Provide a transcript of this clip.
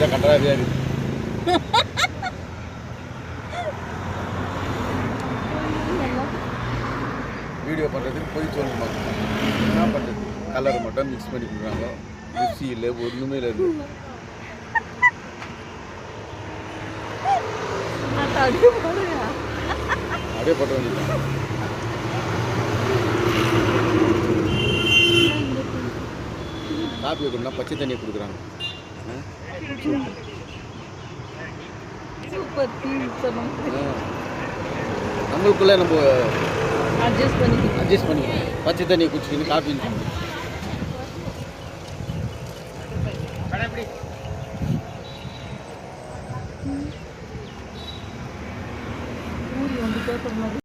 தான் கட்டுறாதியாக இருக்குது. வீடியோ பண்ணுறதுக்கு போய் சொல்லுமா என்ன பண்ணுறது, கலர் மட்டும் மிக்ஸ் பண்ணி கொடுக்குறாங்க, மிக்சி இல்லை ஒன்றுமே இல்லை. அப்படியே போட்டு வந்துட்டேன். காப்பி வைக்கணும்னா பச்சை தண்ணியை கொடுக்குறாங்க. நம்மளுக்குள்ளே நம்ம அட்ஜஸ்ட் பண்ணிக்கணும். பச்சை தண்ணியை குடிச்சிக்கின்னு காஃபி